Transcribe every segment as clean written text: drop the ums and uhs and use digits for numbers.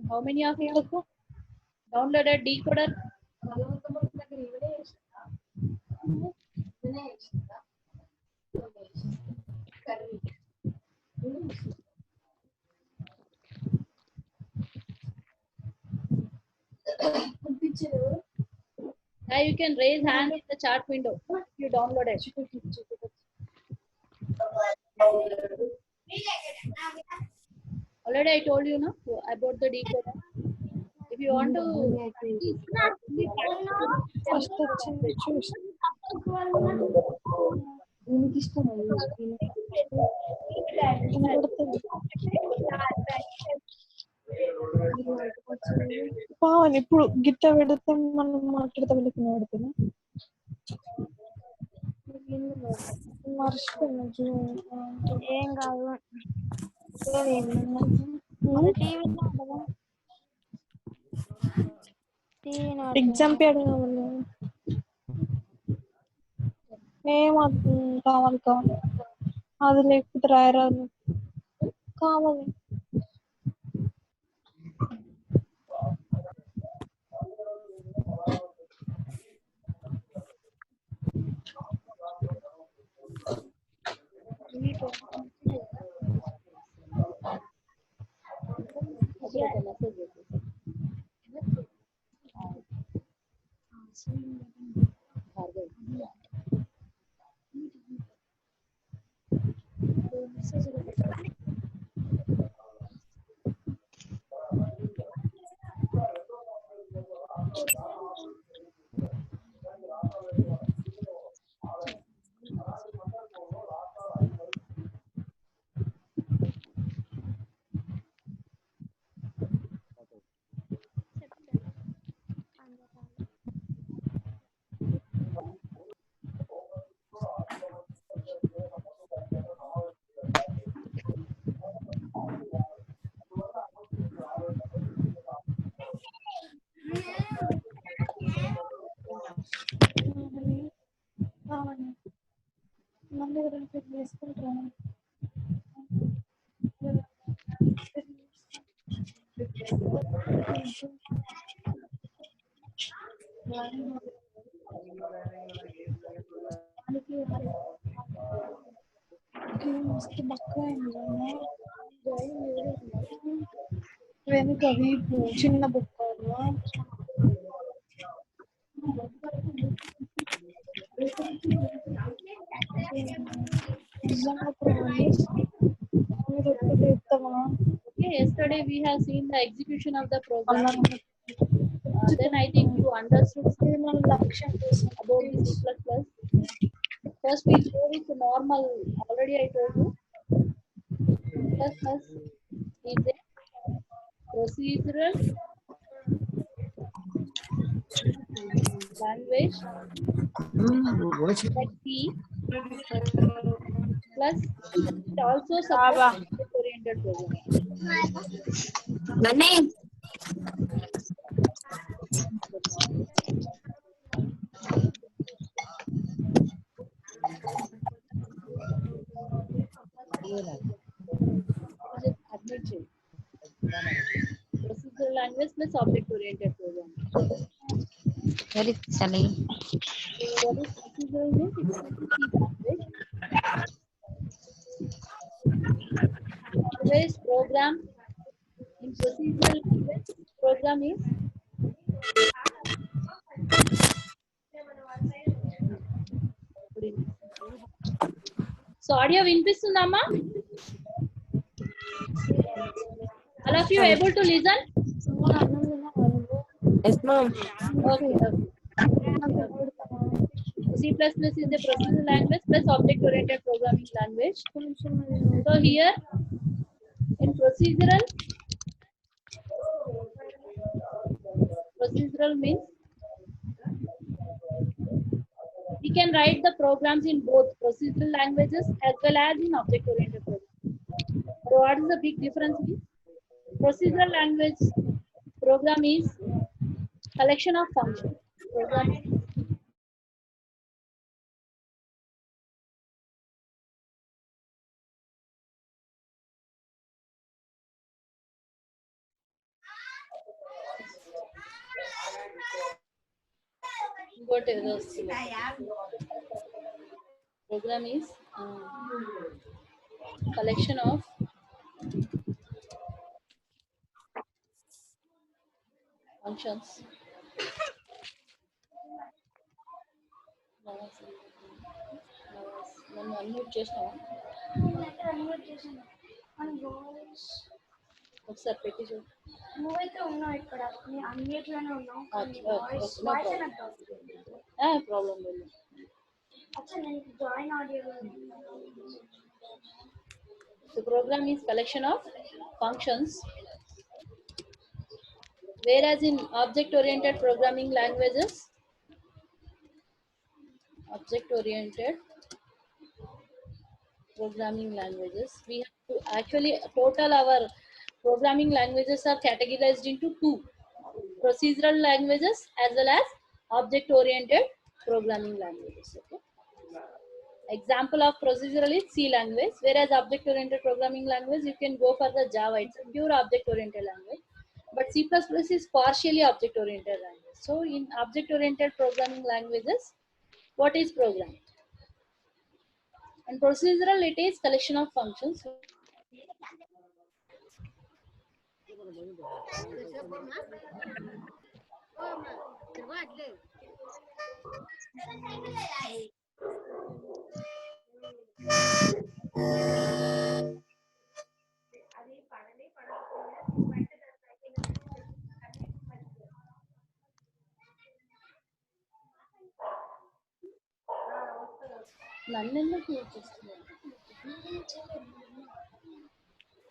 How many of you downloaded decoder? Yeah, you can raise hand in the chat window if you downloaded. Already I told you no about the decoder. If you want to first వచ్చింది చూసి పావని ఇప్పుడు గిట్ట పెడితే మనం మాట్లాడితే వెళ్ళి పెడుతున్నా మర్చిపోయినా ఏం కాదు ఎగ్జామ్ పేరు కావాలి ఏం కావాలి కావాలి అది లేకపోతే రాయరాదు కావాలి మళ్ళీ ఎవరైనా చేసుకుంటారా మస్తు బక్క వెనుక వీపు చిన్న బుక్క Okay, yesterday we have seen the execution of the program. Then I think you understood something about the C++. First we go with normal. Already I told you. C++ is a procedural language like C plus it also supports oriented programming. Procedural language plus object oriented programming. Very silly. What is procedural means? It's a C language. Always program in procedural language. Program is so audio వినిపిస్తుందమ్మా? All of you able to listen? Yes, ma'am. Okay. C++ is a procedural language plus object-oriented programming language. So here in procedural means we can write the programs in both procedural languages as well as in object-oriented programming. So what is the big difference? Procedural language program is collection of functions. Program what else? Program is collection of functions. నన్ను unmute చేసినావా ఒకసారి పెట్టి చూడు నువ్వైతే ఉన్నావు ఇక్కడ నీ unmute లోనే ఉన్నావు ప్రాబ్లం లేదు అచ్చా నేను join audio The program is collection of functions, whereas in object-oriented programming languages, we have to actually total our programming languages are categorized into two: procedural languages as well as object-oriented programming languages. Okay. Example of procedural is C language, whereas object-oriented programming language you can go for the Java. It's a pure object-oriented language, but C++ is partially object-oriented language. So in object-oriented programming languages, what is program? And procedural, it is collection of functions.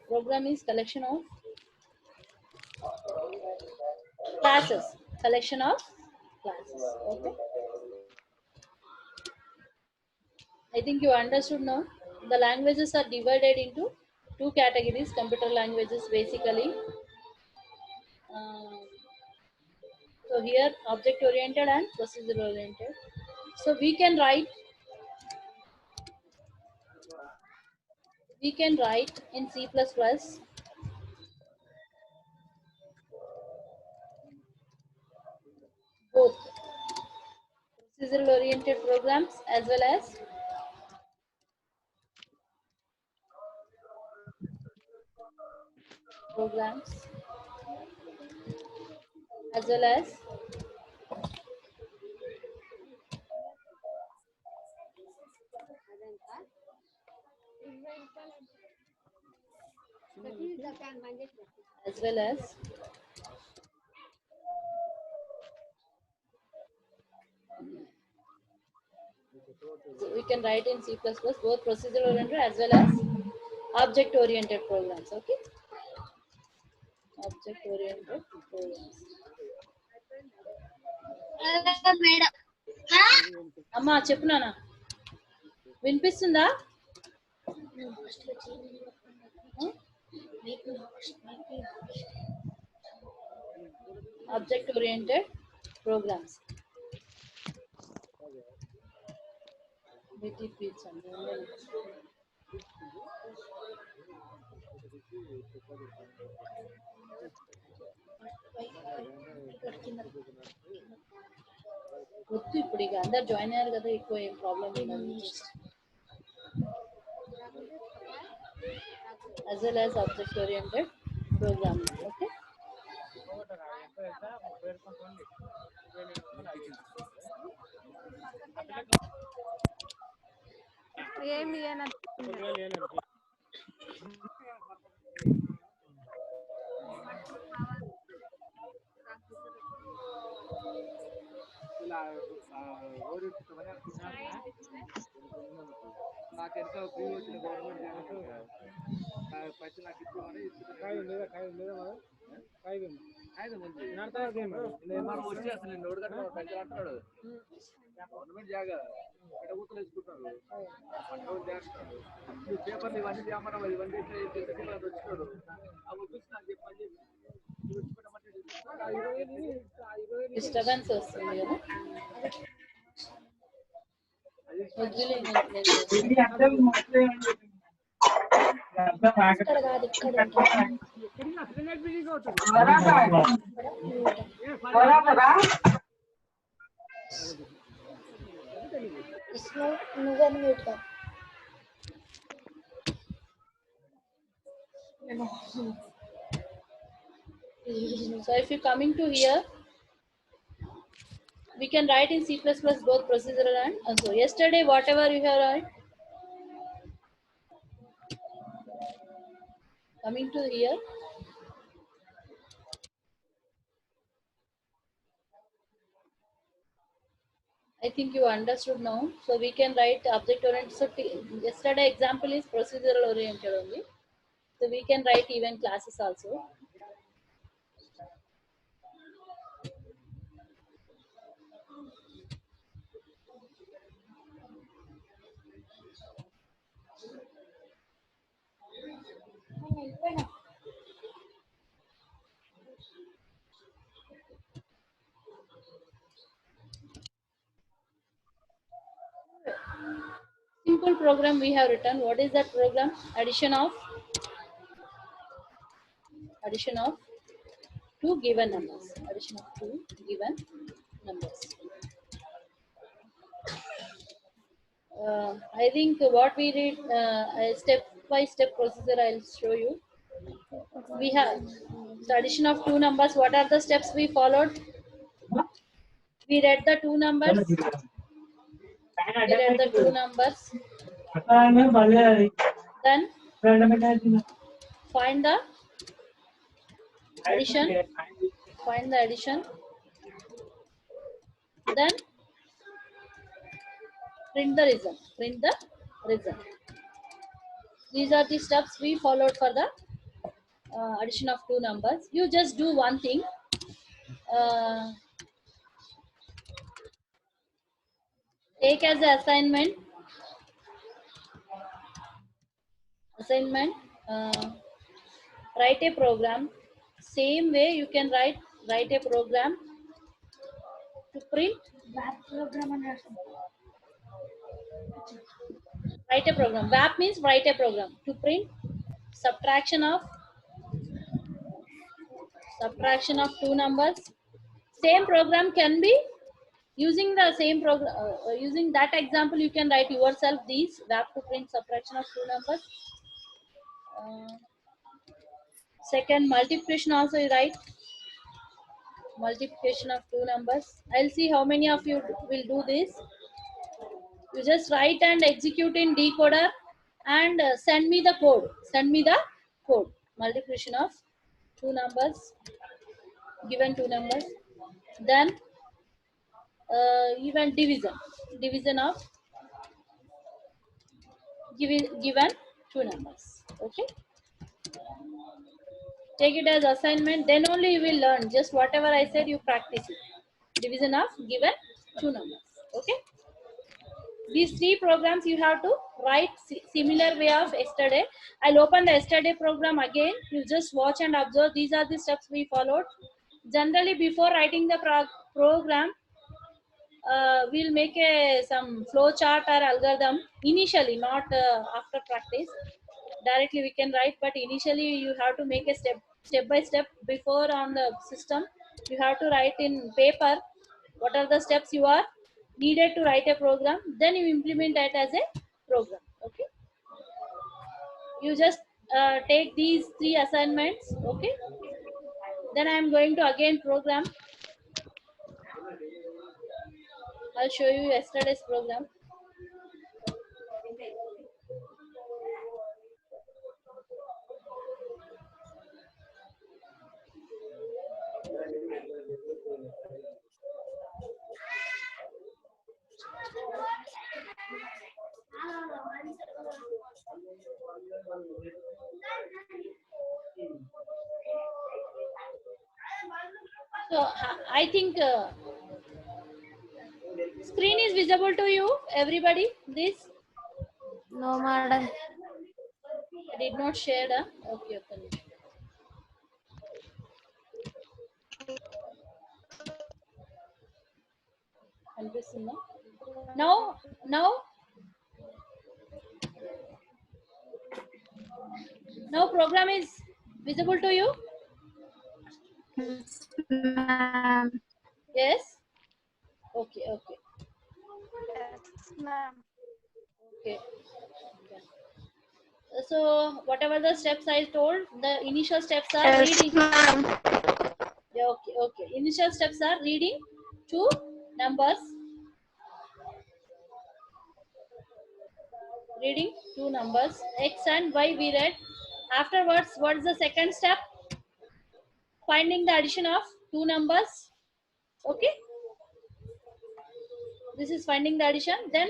Program is collection of classes. Collection of classes. Okay. I think you understood now. The languages are divided into two categories: computer languages, basically. So here, object-oriented and procedure-oriented. So we can write in C++ both procedural oriented programs as well as programs as well as so we can write in C++ both procedural oriented as well as object oriented programs. Okay, object oriented programs. అమ్మా చెప్పు నాన్న వినిపిస్తుందా object oriented programs వద్దు ఇప్పుడు ఇక అందరు join అయ్యారు కదా ఎక్కువ ఏం ప్రాబ్లం లేదు as well as object oriented programming. Okay. Disturbance వస్తుంది కదా. వదిలేయండి. ఇక్కడ కాదు, ఇక్కడ ఉంటుంది. నువ్వే మ్యూట్ గా. So if you coming to here, we can write in C++ both procedural and so yesterday whatever you have write, coming to here, I think you understood now. So we can write object oriented. So yesterday example is procedural oriented only. So we can write even classes also. Simple program we have written. What is that program? Addition of two given numbers. Addition of two given numbers. I think what we did, a step-by-step procedure I'll show you. We have the addition of two numbers. What are the steps we followed? We read the two numbers. Then find the addition. Then print the result. These are the steps we followed for the addition of two numbers. You just do one thing. Take as an assignment, write a program. Same way you can write a program to print. Write a program. WAP means write a program to print subtraction of two numbers. Same program can be using the same program. Using that example, you can write yourself these WAP to print subtraction of two numbers. Second, multiplication also you write multiplication of two numbers. I'll see how many of you will do this. You just write and execute in decoder and send me the code. Multiplication of two numbers, given two numbers. Then even division of given two numbers. Okay. Take it as assignment. Then only you will learn. Just whatever I said, you practice it. Division of given two numbers. Okay. These three programs you have to write similar way of yesterday. I'll open the yesterday program again. You just watch and observe. These are the steps we followed. Generally, before writing the program, we'll make some flow chart or algorithm initially, not after practice. Directly we can write, but initially you have to make a step by step before on the system. You have to write in paper what are the steps you are needed to write a program. Then you implement that as a program. Okay. You just take these three assignments. Okay. Then I am going to again program. I'll show you yesterday's program. So I think screen is visible to you, everybody. This No, madam. I did not share. Okay, okay. Now, now program is visible to you. Ma'am. Yes. Okay, okay, Yes, ma'am. okay. So whatever the steps I told, the initial steps are Yes, reading. ma'am. Yeah, okay, okay. Initial steps are reading two numbers. Reading two numbers, X and Y we read. Afterwards, what is the second step? Finding the addition of two numbers. Okay. This is finding the addition. Then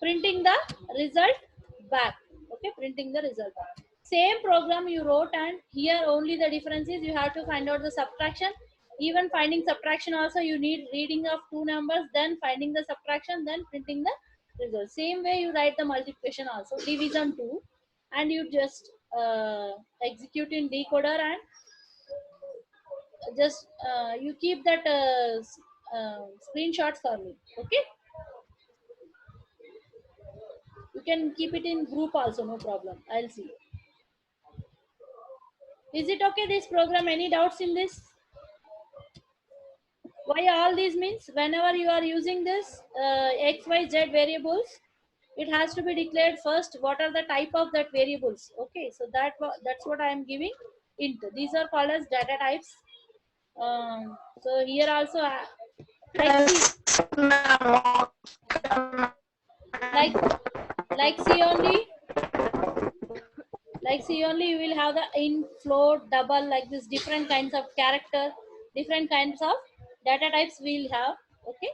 printing the result back. Okay, printing the result back. Same program you wrote, and here only the difference is you have to find out the subtraction. Even finding subtraction also you need reading of two numbers, then finding the subtraction, then printing the result. Same way you write the multiplication also, division 2, and you just execute in decoder, and just you keep that screenshots for me. Okay, you can keep it in group also, no problem. I'll see. Is it okay this program? Any doubts in this? Why all these means? Whenever you are using this x, y, z variables, it has to be declared first what are the type of that variables. Okay, so that's what I am giving int. These are called as data types. So here also like Yes, ma'am. like like see only you will have the in, float, double, like this different kinds of character, different kinds of data types we'll have. Okay,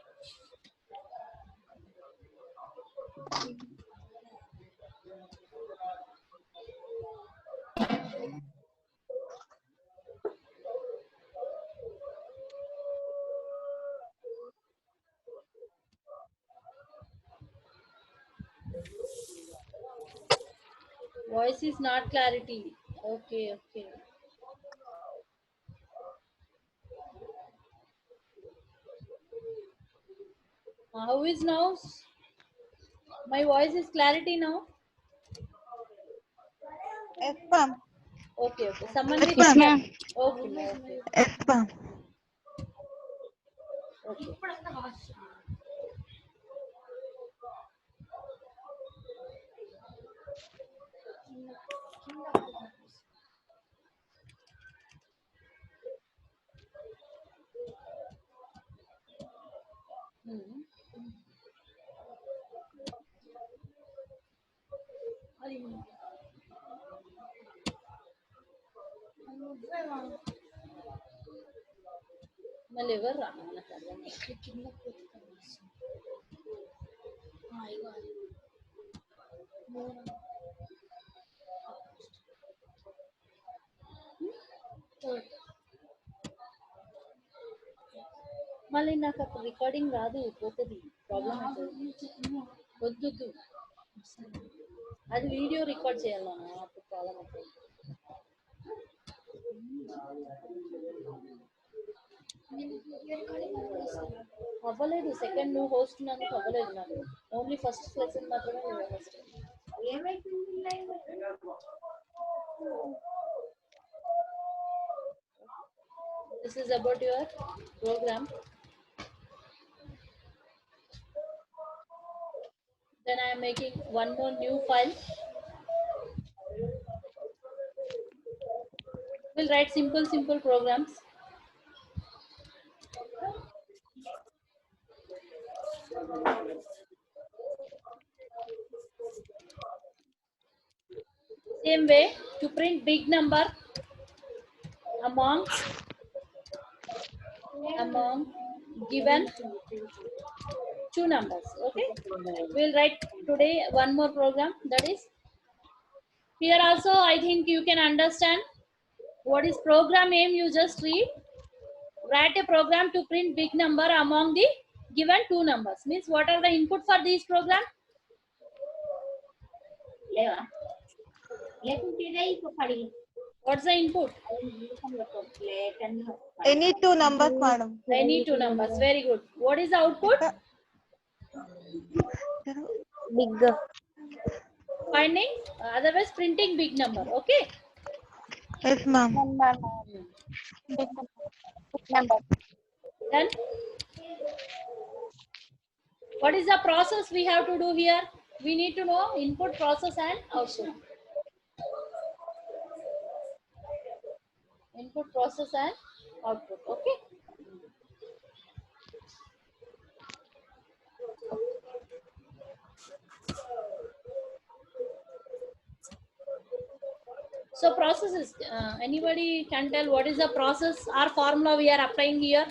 voice is not clarity. Okay, okay. How is now? My voice is clarity now. Yes, ma'am. Okay, okay. Someone with Yes, ma'am. okay, okay, Yes, ma'am. okay. Hmm. మళ్ళీ ఎవరు రా నాకు అర్థం కాదు. ఇగో మళ్ళీ నాకు అప్పుడు recording రాదు, పోతుంది, ప్రాబ్లం అవుతుంది. వద్దు, అది వీడియో రికార్డ్ చేయాలా, అప్పుడు ప్రాబ్లం అవుతుంది. అవ్వలేదు, సెకండ్ నువ్వు హోస్ట్ ఉన్నందుకు అవ్వలేదు నాకు. ఓన్లీ ఫస్ట్ లెసన్ మాత్రమే host. This is about your program. Then I am making one more new file. We'll write simple programs. Same way to print big number among given two numbers. Okay, we'll write today one more program, that is Here also, I think you can understand what is program aim. You just read. Write a program to print big number among the given two numbers. Means what are the input for this program? What's the input? Any two numbers, madam. Any two numbers. Very good. What is the output? Big. Finding, otherwise printing big number. Okay. Yes, ma'am. Big number. Then what is the process we have to do here? We need to know input, process and output. Input, process and output. Okay. So process is, anybody can tell what is the process or formula we are applying here?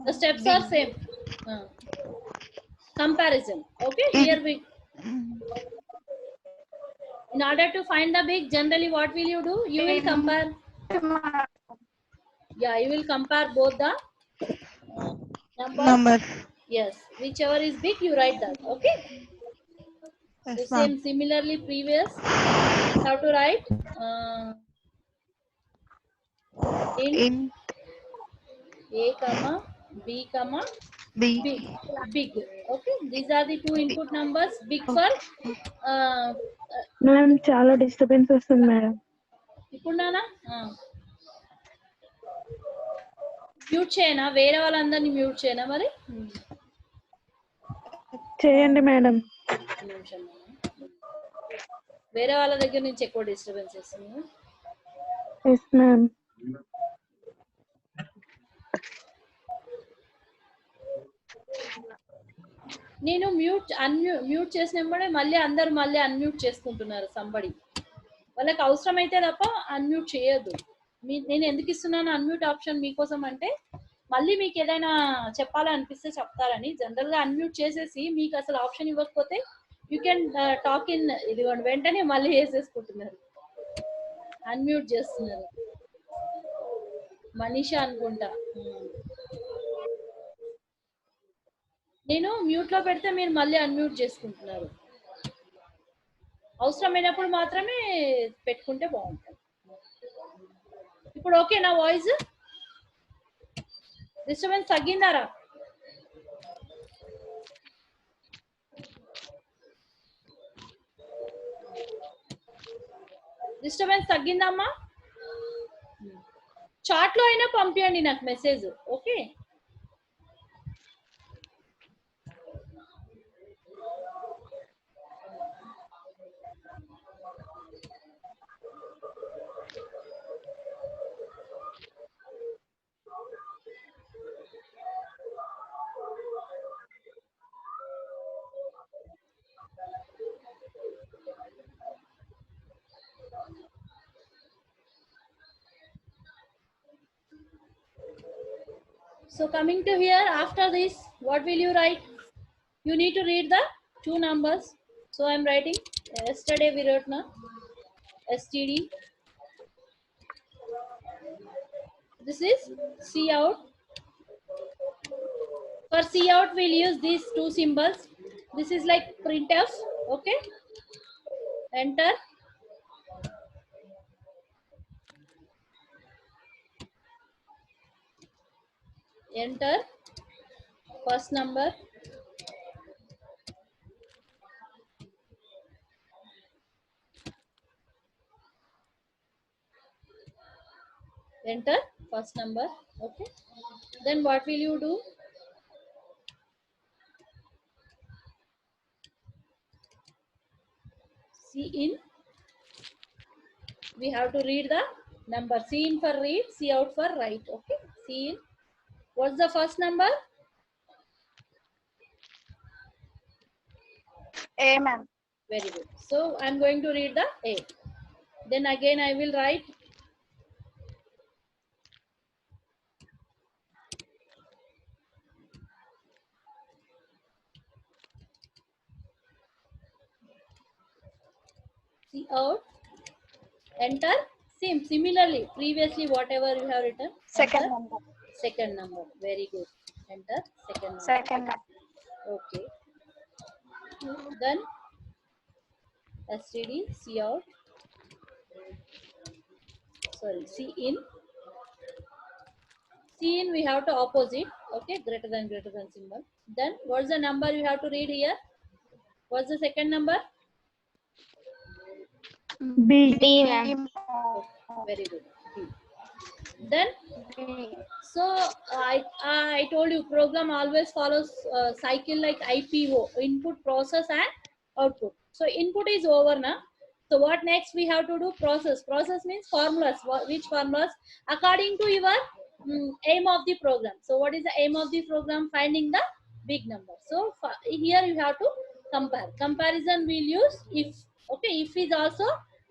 The steps are same. Comparison. Okay. Here we, in order to find the big, generally what will you do? You will compare. Yeah, you will compare both the numbers. Yes, whichever is big, you write that. Okay. So Yes, same, ma'am. similarly previous, how to write int a comma b comma B. big. Okay, these are the two input numbers. Big for ma'am చాలా disturbance వస్తుంది madam. ఇప్పుడు నానా mute చేయనా, వేరే వాళ్ళందరినీ mute చేయనా మరి? చేయండి మేడం. నిమిషం, వేరే వాళ్ళ దగ్గర నుంచి ఎక్కువ డిస్టర్బెన్స్ వస్తుంది. Yes ma'am. నేను మ్యూట్ చేసినప్పుడే మళ్ళీ అందరు మళ్ళీ అన్మ్యూట్ చేసుకుంటున్నారు సంబడి. వాళ్ళకి అవసరం అయితే తప్ప అన్మ్యూట్ చేయొద్దు. నేను ఎందుకు ఇస్తున్నాను అన్మ్యూట్ ఆప్షన్ మీకోసం అంటే, మళ్ళీ మీకు ఏదైనా చెప్పాలనిపిస్తే చెప్తారని. జనరల్ గా అన్మ్యూట్ చేసేసి మీకు అసలు ఆప్షన్ ఇవ్వకపోతే యూ కెన్ టాక్ ఇన్, ఇదిగోండి వెంటనే మళ్ళీ వేసేసుకుంటున్నారు, అన్మ్యూట్ చేస్తున్నారు. మనీషా అనుకుంటా. నేను మ్యూట్ లో పెడితే మీరు మళ్ళీ అన్మ్యూట్ చేసుకుంటున్నారు. అవసరమైనప్పుడు మాత్రమే పెట్టుకుంటే బాగుంటుంది. ఇప్పుడు ఓకే నా వాయిస్? డిస్టర్బెన్స్ తగ్గిందారా? డిస్టర్బెన్స్ తగ్గిందమ్మా? చాట్ లో అయినా పంపించండి నాకు message. Okay. So coming to here, after this, what will you write? You need to read the two numbers. So I'm writing, yesterday we wrote na std. This is C out. For C out, we'll use these two symbols. This is like printf. Okay. Enter. Enter first number. Enter first number. Okay. Then what will you do? C in. We have to read the number. C in for read, C out for write. Okay. C in. What's the first number? A, ma'am. Very good. So I'm going to read the A. Then again I will write See out. Enter. Same. Similarly, previously whatever you have written. Second Enter. number. Second number. Very good. Enter second number. Second number. Okay. Then STD. See out. Sorry. See in. See in we have to opposite. Okay. Greater than symbol. Then what's the number you have to read here? What's the second number? B. D, ma'am. Very good. B. Then B. so I told you program always follows cycle like IPO, input, process and output. So input is over now. So what next we have to do? Process. Process means formulas. Which formulas? According to your aim of the program. So what is the aim of the program? Finding the big number. So here you have to compare. Comparison we'll use if. Okay, if is also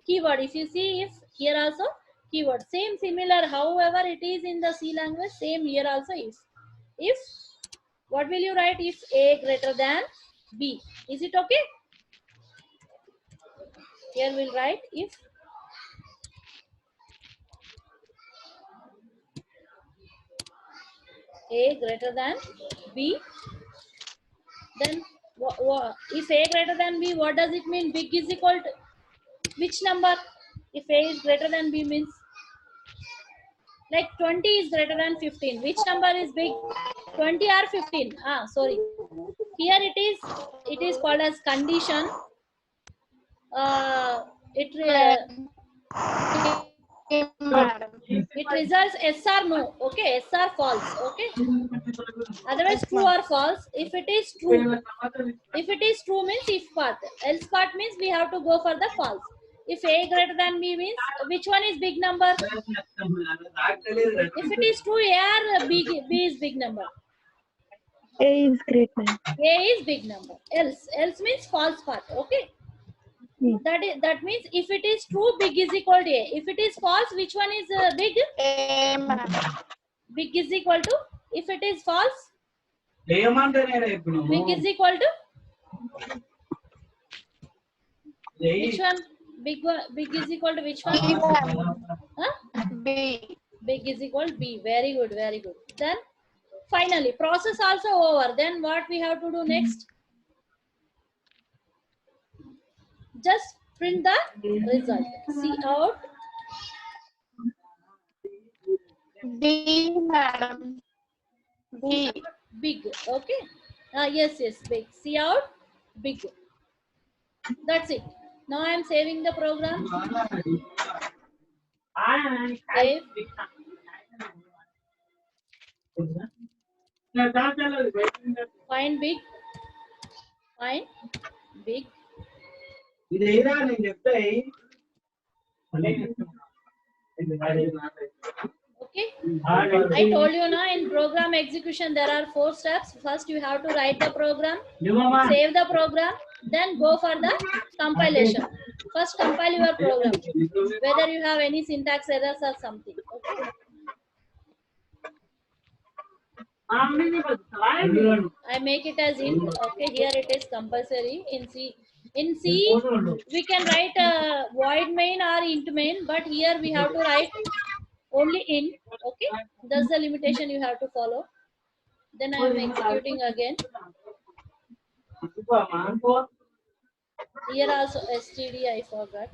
keyword. If you see if, here also keyword. Same similar, however it is in the C language, same here also if. If, what will you write if A greater than B? Is it okay? Here we'll write if A greater than B, then if A greater than B, what does it mean? Big is equal to which number? If A is greater than B means like 20 is greater than 15. Which number is big? 20 or 15? Sorry. Here it is called as condition. It results yes or no. Okay, yes or false. Okay. Otherwise true or false. If it is true means if part. Else part means we have to go for the false. If A greater than B means which one is big number? If it is true, A or B is big number. A is great, ma'am. A is big number. Else means false part. Okay. That means if it is true, big is equal to A. If it is false, which one is big? A, ma'am. Big is equal to. If it is false, big is equal to which one? Big is equal to which one? B, ma'am. Huh? B. Big is equal to B. Very good, very good. Then finally process also over. Then what we have to do next? Just print the result. See out. B, madam. B. Big. Okay. Yes, big. See out. Big. That's it. Now I am saving the program. Save. Find big. Find big. Okay. I told you now in program execution there are 4 steps. First you have to write the program, save the program, then go for the compilation. First compile your program, whether you have any syntax errors or something. Okay. I make it as int. Okay, here it is compulsory in C. In C, we can write a void main or int main, but here we have to write only int. Okay, that's the limitation you have to follow. Then I am executing again. Here also std I forgot.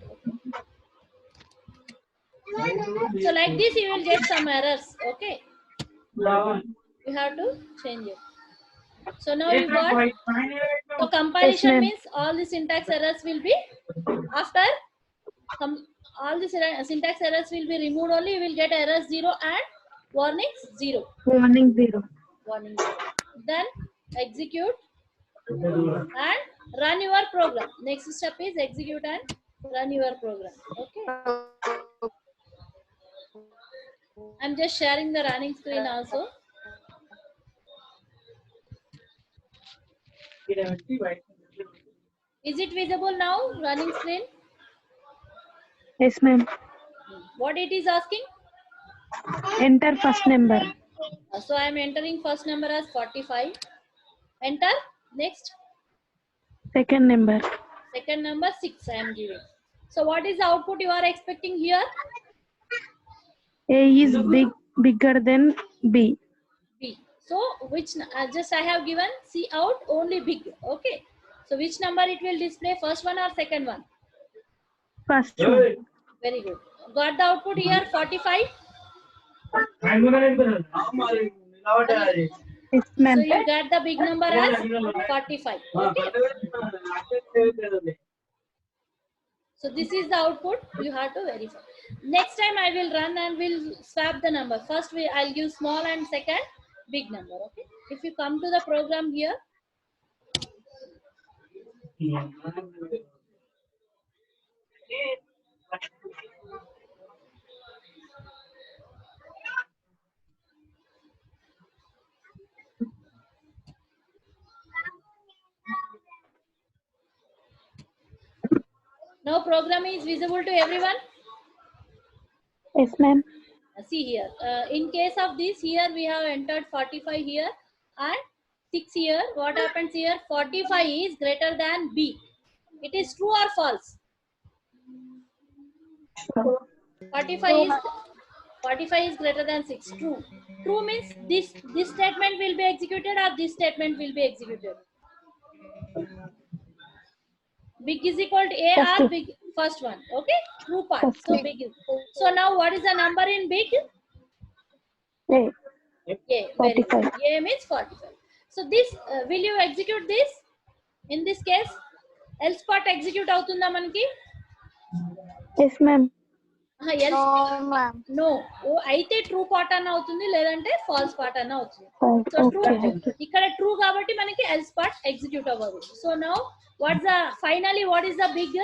Okay. So like this you will get some errors. Okay. You have to change it. So now you got. So compilation means all the syntax errors will be after all the syntax errors will be removed only. You will get error 0 and warning 0. Warning 0. Warning 0. Then execute and run your program. Next step is execute and run your program. Okay. I'm just sharing the running screen also. Is it visible now, running screen? Yes, ma'am. What it is asking? Enter first number. So I am entering first number as 45. Enter. Next. Second number. Second number 6 I am giving. So what is the output you are expecting here? A is bigger than B. B. So which just I have given C out only big. Okay. So which number it will display? First one or second one? First one. Very good. Got the output here 45. Yes, So ma'am. you get the big number as 45. Okay. So this is the output. You have to verify. Next time I will run and will swap the number. First I'll give small and second big number. Okay. If you come to the program here, now program is visible to everyone. Yes, ma'am. See here, in case of this, here we have entered 45 here and 6 here. What happens here? 45 is greater than B. It is true or false? 45 is greater than 6. True. True means this statement will be executed or this statement will be executed. Big is equal to A or big, first one. Okay. True part. So big is. So now what is the number in big? A. A. Very good. A means 45. So this will you execute this? In this case, else part execute avutunda manaki? Yes, ma'am. Else No, ma'am. no. ఓ అయితే true part అన్న అవుతుంది లేదంటే falls part అన్న అవుతుంది. So true ఇక్కడ true కాబట్టి మనకి else part execute అవ్వదు. So now what's the finally what is the big?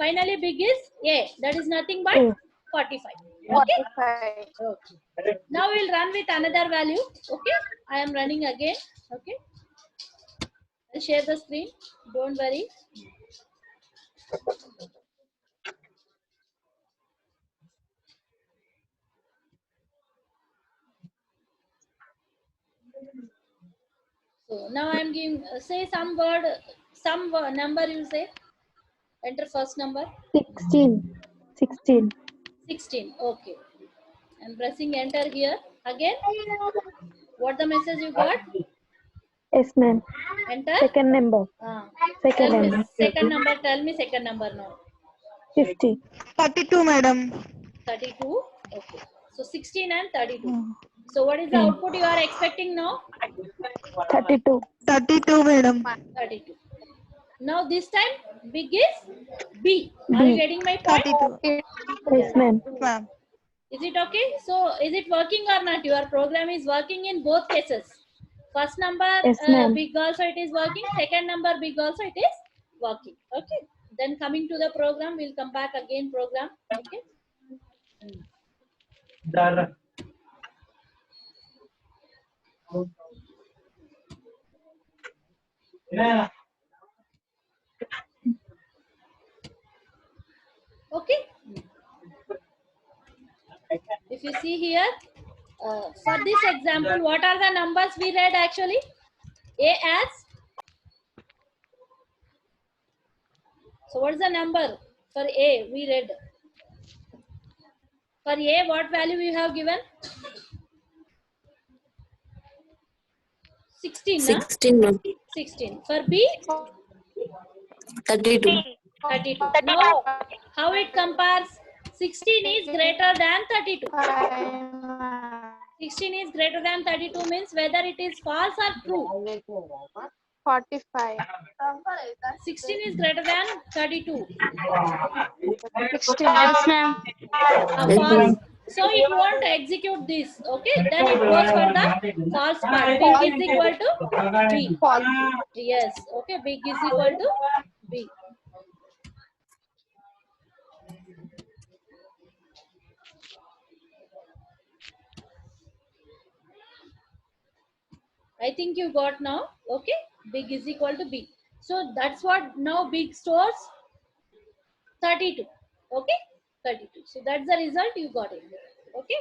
Finally big is A. That is nothing but 45. Okay. 45. Okay. Now we'll run with another value. Okay. I am running again. Okay. I'll share the screen. Don't worry. So now I am giving say some word, number you say. Enter first number. 16. 16. 16. Okay. I'm pressing enter here. Again. What the message you got? Yes, ma'am. Enter. Second number. Second number. Second number. Tell me second number now. 50. 32, madam. 32. Okay. So 16 and 32. So what is the output you are expecting now? 32. 32, madam. 32. Now this time big is B. Are you getting my point? 32. Yes, ma'am. Ma'am. Is it okay? So is it working or not? Your program is working in both cases. First number Yes, ma'am. big also it is working. Second number big also it is working. Okay. Then coming to the program, we'll come back again program. Okay. Okay. If you see here, for this example, what are the numbers we read actually? A as. So what is the number for A we read? For A, what value we have given? 16. 16, ma'am. 16. For B? 32. 32. Now, how it compares? 16 is greater than 32. 16 is greater than 32 means whether it is false or true. 45. 16 is greater than 32. 16. Yes, ma'am. False. So it won't execute this. Okay. Then it goes for the false part. Big is equal to B. False. Yes. Okay. Big is equal to B. I think you got now. Okay. Big is equal to B. So that's what now big stores 32. Okay. 32. So that's the result you got it. Okay.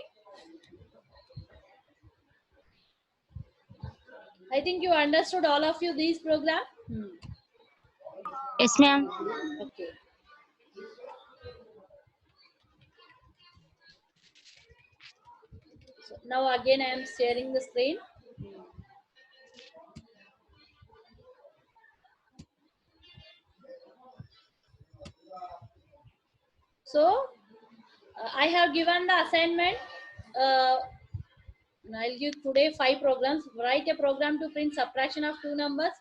I think you understood all of you this program. Yes, ma'am. Okay. Now again I am sharing the screen. So I have given the assignment. I'll give today 5 programs. Write a program to print subtraction of 2 numbers,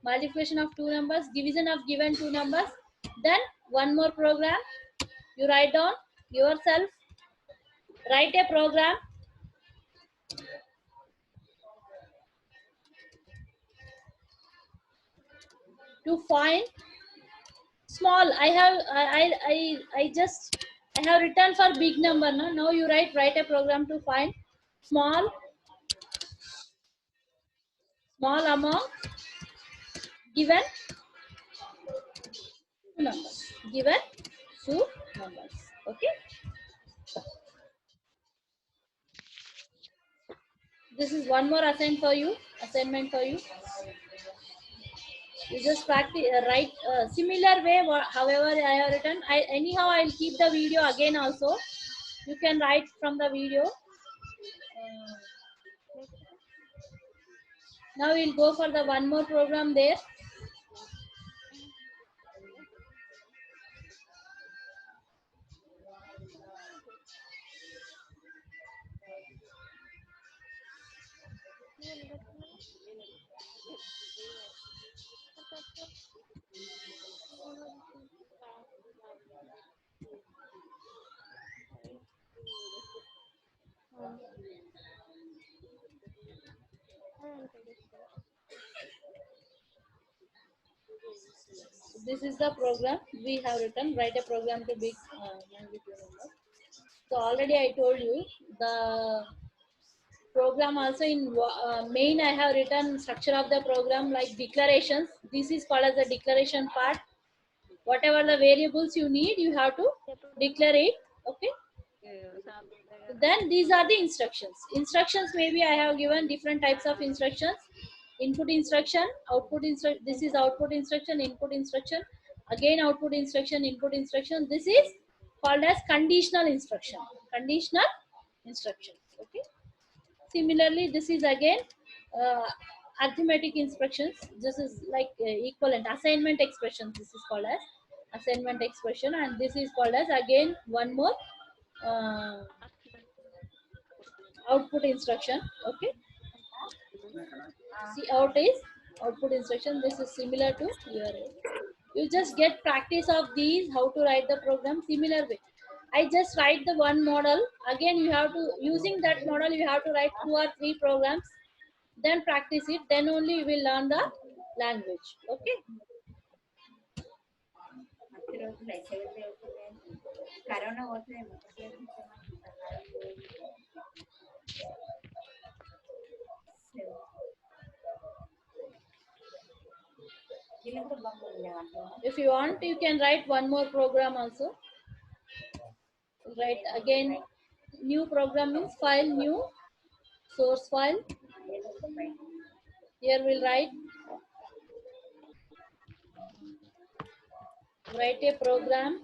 multiplication of 2 numbers, division of given 2 numbers. Then one more program. You write down yourself. Write a program to find small. I have written for big number. No? Now you write a program to find small amount given two numbers. Given two numbers. Okay. This is one more assignment for you. You just practice, write similar way. However, I have written. Anyhow, I'll keep the video again also. You can write from the video. Now we'll go for the one more program there. This is the program we have written. Write a program to big number. So already I told you the program also in main I have written structure of the program like declarations. This is called as the declaration part. Whatever the variables you need, you have to declare it. Okay. Then these are the instructions. Instructions maybe I have given different types of instructions. Input instruction, output instruction. This is output instruction, input instruction. Again output instruction, input instruction. This is called as conditional instruction. Conditional instruction. Okay. Similarly, this is again arithmetic instructions. This is like equivalent assignment expression. This is called as assignment expression, and this is called as again one more output instruction. Okay. See out is output instruction. This is similar to your. You just get practice of these, how to write the program similar way. I just write the one model. Again, you have to, using that model, you have to write 2 or 3 programs. Then practice it. Then only you will learn the language. Okay. If you want, you can write one more program also. Write again, new program means file, new source file. Here we'll write a program